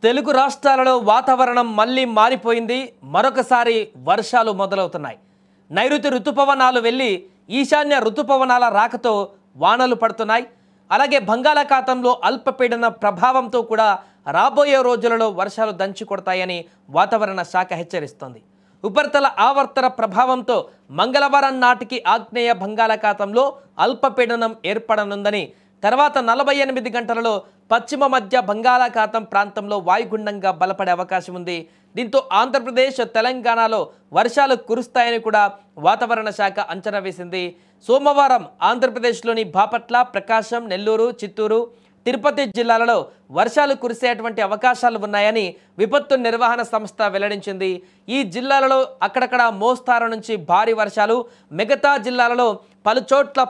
తెలుగు రాష్ట్రాలలో వాతావరణం మళ్ళీ మారిపోయింది. మరొకసారి వర్షాలు మొదలవుతున్నాయి. నైరుతి ఋతుపవనాలు వెళ్ళి ఈశాన్య ఋతుపవనాల రాకతో వానలు పడుతున్నాయి. అలాగే బంగాళాఖాతంలో అల్పపీడన ప్రభావంతో కూడా రాబోయే రోజులలో వర్షాలు దంచి కొడతాయని వాతావరణ శాఖ హెచ్చరిస్తోంది. ఉపరితల ఆవర్తన ప్రభావంతో మంగళవారం నాటికి ఆగ్నేయ బంగాళాఖాతంలో అల్పపీడనం ఏర్పడనుందని, తర్వాత 48 గంటలలో పశ్చిమ మధ్య బంగాళాఖాతం ప్రాంతంలో వాయుగుండంగా బలపడే అవకాశం ఉంది. దీంతో ఆంధ్రప్రదేశ్, తెలంగాణలో వర్షాలు కురుస్తాయని కూడా వాతావరణ శాఖ అంచనా వేసింది. సోమవారం ఆంధ్రప్రదేశ్లోని బాపట్ల, ప్రకాశం, నెల్లూరు, చిత్తూరు, తిరుపతి జిల్లాలలో వర్షాలు కురిసేటువంటి అవకాశాలు ఉన్నాయని విపత్తు నిర్వహణ సంస్థ వెల్లడించింది. ఈ జిల్లాలలో అక్కడక్కడ మోస్తారు నుంచి భారీ వర్షాలు, మిగతా జిల్లాలలో పలుచోట్ల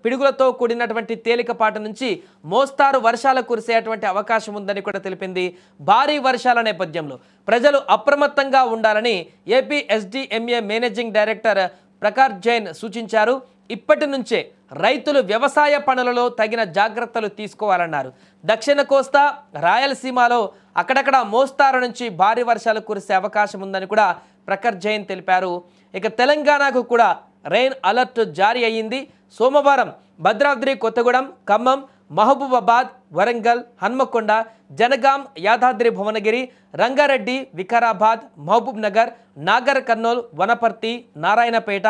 పిడుగులతో కూడినటువంటి తేలికపాటి నుంచి మోస్తారు వర్షాలు కురిసేటువంటి అవకాశం ఉందని కూడా తెలిపింది. భారీ వర్షాల నేపథ్యంలో ప్రజలు అప్రమత్తంగా ఉండాలని AP SDMA managing director Prakash Jain సూచించారు. ఇప్పటి నుంచే రైతులు వ్యవసాయ పనులలో తగిన జాగ్రత్తలు తీసుకోవాలన్నారు. దక్షిణ కోస్తా, రాయలసీమలో అక్కడక్కడ మోస్తారు నుంచి భారీ వర్షాలు కురిసే అవకాశం ఉందని కూడా ప్రకాష్ జైన్ తెలిపారు. ఇక తెలంగాణకు కూడా రెయిన్ అలర్ట్ జారీ అయ్యింది. సోమవారం భద్రాద్రి కొత్తగూడెం, ఖమ్మం, మహబూబాబాద్, వరంగల్, హన్మకొండ, జనగాం, యాదాద్రి భువనగిరి, రంగారెడ్డి, వికారాబాద్, మహబూబ్ నగర్, నాగర్ కర్నూల్, వనపర్తి, నారాయణపేట,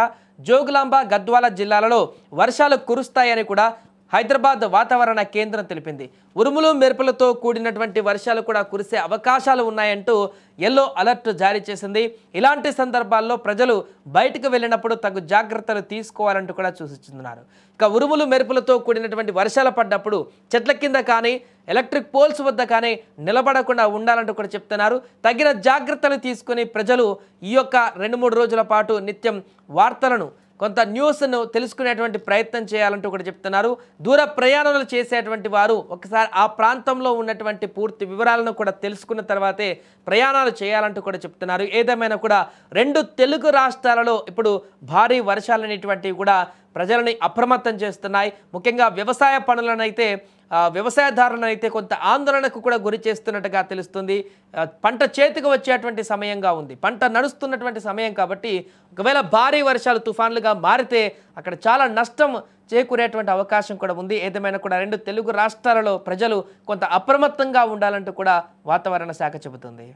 జోగులాంబ, గద్వాల జిల్లాలలో వర్షాలు కురుస్తాయని కూడా హైదరాబాద్ వాతావరణ కేంద్రం తెలిపింది. ఉరుములు మెరుపులతో కూడినటువంటి వర్షాలు కూడా కురిసే అవకాశాలు ఉన్నాయంటూ ఎల్లో అలర్ట్ జారీ చేసింది. ఇలాంటి సందర్భాల్లో ప్రజలు బయటకు వెళ్ళినప్పుడు తగు జాగ్రత్తలు తీసుకోవాలంటూ కూడా సూచిస్తున్నారు. ఇక ఉరుములు మెరుపులతో కూడినటువంటి వర్షాలు పడ్డప్పుడు చెట్ల కింద కానీ, ఎలక్ట్రిక్ పోల్స్ వద్ద కానీ నిలబడకుండా ఉండాలంటూ కూడా చెప్తున్నారు. తగిన జాగ్రత్తలు తీసుకుని ప్రజలు ఈ యొక్క 2-3 రోజుల పాటు నిత్యం వార్తలను, కొంత న్యూస్ను తెలుసుకునేటువంటి ప్రయత్నం చేయాలంటూ కూడా చెప్తున్నారు. దూర ప్రయాణాలు చేసేటువంటి వారు ఒకసారి ఆ ప్రాంతంలో ఉన్నటువంటి పూర్తి వివరాలను కూడా తెలుసుకున్న తర్వాతే ప్రయాణాలు చేయాలంటూ కూడా చెప్తున్నారు. ఏదేమైనా కూడా 2 తెలుగు రాష్ట్రాలలో ఇప్పుడు భారీ వర్షాలు అనేటువంటివి కూడా ప్రజలని అప్రమత్తం చేస్తున్నాయి. ముఖ్యంగా వ్యవసాయ పనులనైతే, వ్యవసాయదారులనైతే కొంత ఆందోళనకు కూడా గురి చేస్తున్నట్టుగా తెలుస్తుంది. పంట చేతికి వచ్చేటువంటి సమయంగా ఉంది, పంట నడుస్తున్నటువంటి సమయం కాబట్టి ఒకవేళ భారీ వర్షాలు తుఫాన్లుగా మారితే అక్కడ చాలా నష్టం చేకూరేటువంటి అవకాశం కూడా ఉంది. ఏదేమైనా కూడా 2 తెలుగు రాష్ట్రాలలో ప్రజలు కొంత అప్రమత్తంగా ఉండాలంటూ కూడా వాతావరణ శాఖ చెబుతుంది.